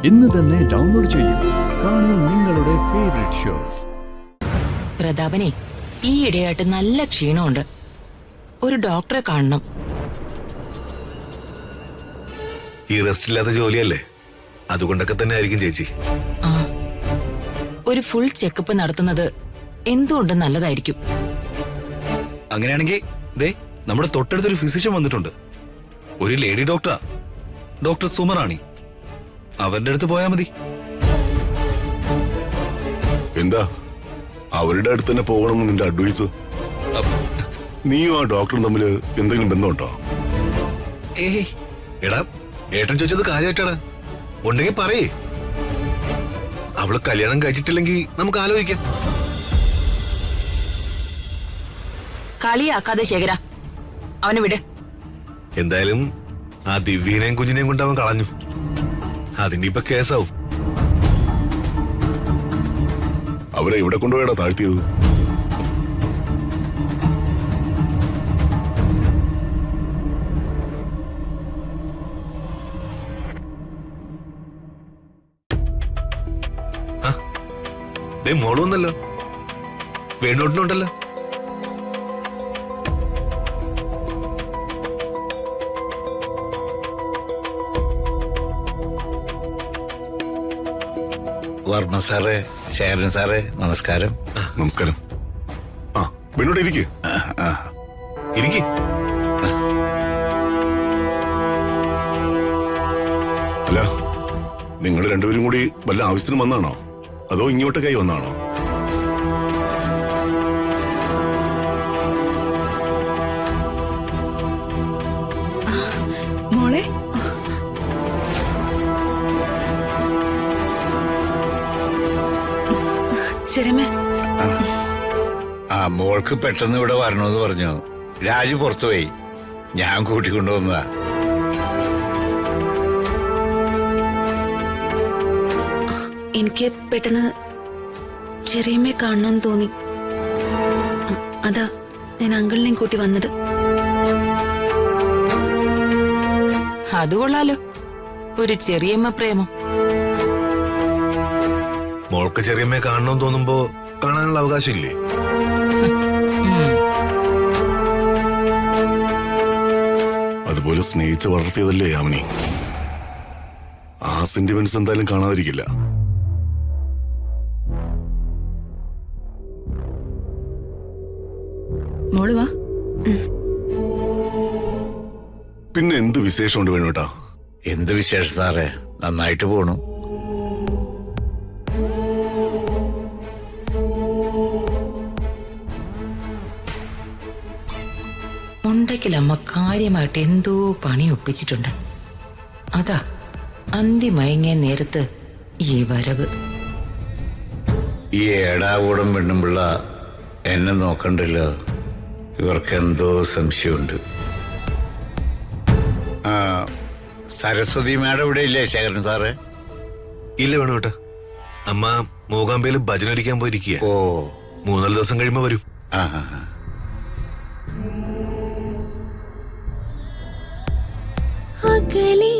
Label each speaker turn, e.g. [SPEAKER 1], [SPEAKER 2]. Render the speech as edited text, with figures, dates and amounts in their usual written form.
[SPEAKER 1] ഇന്ന് തന്നെ ഡൗൺലോഡ് ചെയ്യൂ. കാണൂ നിങ്ങളുടെ ഫേവറേറ്റ് ഷോസ്.
[SPEAKER 2] പ്രതാപനെ, ഈ ഇടയായിട്ട് നല്ല ക്ഷീണമുണ്ട്. ഒരു ഡോക്ടറെ കാണണം.
[SPEAKER 3] ഈ റെസ്റ്റ് ഇല്ലാത്ത ജോലിയല്ലേ, അതുകൊണ്ടൊക്കെ തന്നെ ആയിരിക്കും ചേച്ചി.
[SPEAKER 2] ആ, ഒരു ഫുൾ ചെക്കപ്പ് നടത്തുന്നത് എന്തുകൊണ്ടും നല്ലതായിരിക്കും.
[SPEAKER 3] അങ്ങനെയാണെങ്കിൽ ദേ നമ്മുടെ തൊട്ടടുത്തൊരു ഫിസിഷ്യൻ വന്നിട്ടുണ്ട്. ഒരു ലേഡി ഡോക്ടറാ, ഡോക്ടർ സുമറാണി. അവരുടെ അടുത്ത് പോയാ മതി.
[SPEAKER 4] എന്താ അവരുടെ അടുത്ത് തന്നെ പോകണമെന്ന് നിന്റെ അഡ്വൈസ്? നീയും ആ ഡോക്ടറും തമ്മിൽ എന്തെങ്കിലും ബന്ധമുണ്ടോ?
[SPEAKER 3] ഏയ് എടാ, ഏട്ടൻ ചോദിച്ചത് കാര്യമായിട്ടാടാ. ഉണ്ടെങ്കിൽ പറയേ. അവള് കല്യാണം കഴിച്ചിട്ടില്ലെങ്കിൽ നമുക്ക് ആലോചിക്കാം.
[SPEAKER 2] കളിയാക്കാതെ ശേഖര, അവനെ വിട്.
[SPEAKER 3] എന്തായാലും ആ ദിവ്യനെയും കുഞ്ഞിനെയും കൊണ്ട് അവൻ കളഞ്ഞു. അതിന്റെ ഇപ്പൊ കേസാവും.
[SPEAKER 4] അവരെ ഇവിടെ കൊണ്ടുപോയടാ താഴ്ത്തിയത്.
[SPEAKER 3] മോള് വന്നല്ലോ, വേണോട്ടിനുണ്ടല്ലോ.
[SPEAKER 5] വർമ്മ സാറേ, ശേഖരൻ സാറേ, നമസ്കാരം.
[SPEAKER 4] നമസ്കാരം. ആ വേണോട്ട് ഇരിക്കേ.
[SPEAKER 3] ഇരിക്കി.
[SPEAKER 4] അല്ല, നിങ്ങൾ രണ്ടുപേരും കൂടി വല്ല ആവശ്യത്തിന് വന്നാണോ അതോ ഇങ്ങോട്ടേക്കായി വന്നാണോ?
[SPEAKER 6] മോളെ, ശരിമേ.
[SPEAKER 5] ആ മോൾക്ക് പെട്ടെന്ന് ഇവിടെ വരണമെന്ന് പറഞ്ഞു. രാജു പുറത്തുപോയി, ഞാൻ കൂട്ടിക്കൊണ്ടുവന്നതാ.
[SPEAKER 6] എനിക്ക് പെട്ടെന്ന് ചെറിയമ്മയെ കാണണമെന്ന് തോന്നി. അതാ ഞാൻ അങ്കിളിനെയും കൂട്ടി വന്നത്.
[SPEAKER 2] അത് കൊള്ളാലോ, ഒരു ചെറിയമ്മ പ്രേമം.
[SPEAKER 3] മോൾക്ക് ചെറിയമ്മയെ കാണണമെന്ന് തോന്നുമ്പോ കാണാനുള്ള അവകാശം ഇല്ലേ?
[SPEAKER 4] അതുപോലെ സ്നേഹിച്ച് വളർത്തിയതല്ലേ യാമിനി. ആ സെന്റിമെന്റ്സ് എന്തായാലും കാണാതിരിക്കില്ല.
[SPEAKER 6] മോള് വാ.
[SPEAKER 4] പിന്നെ എന്ത് വിശേഷമുണ്ട് വേണോട്ടാ?
[SPEAKER 5] എന്ത് വിശേഷം സാറേ, നന്നായിട്ട് പോണു.
[SPEAKER 2] ഉണ്ടെങ്കിലമ്മ കാര്യമായിട്ട് എന്തോ പണി ഒപ്പിച്ചിട്ടുണ്ട്. അതാ അന്തി മയങ്ങിയ നേരത്ത് ഈ വരവ്.
[SPEAKER 5] ഈ ഏടാകൂടം പെണ്ണുമ്പിള്ള എന്നെ നോക്കണ്ടല്ലോ, ഇവർക്ക് എന്തോ സംശയമുണ്ട്. ആ, സരസ്വതി മാഡം ഇവിടെ ഇല്ലേ ശേഖരൻ സാറേ?
[SPEAKER 3] ഇല്ല വേണോട്ടാ, അമ്മ മൂകാംബയിൽ ഭജനരിക്കാൻ പോയിരിക്കുക.
[SPEAKER 5] ഓ,
[SPEAKER 3] 3-4 ദിവസം കഴിയുമ്പോ വരും.
[SPEAKER 5] ആ,
[SPEAKER 6] അകലേ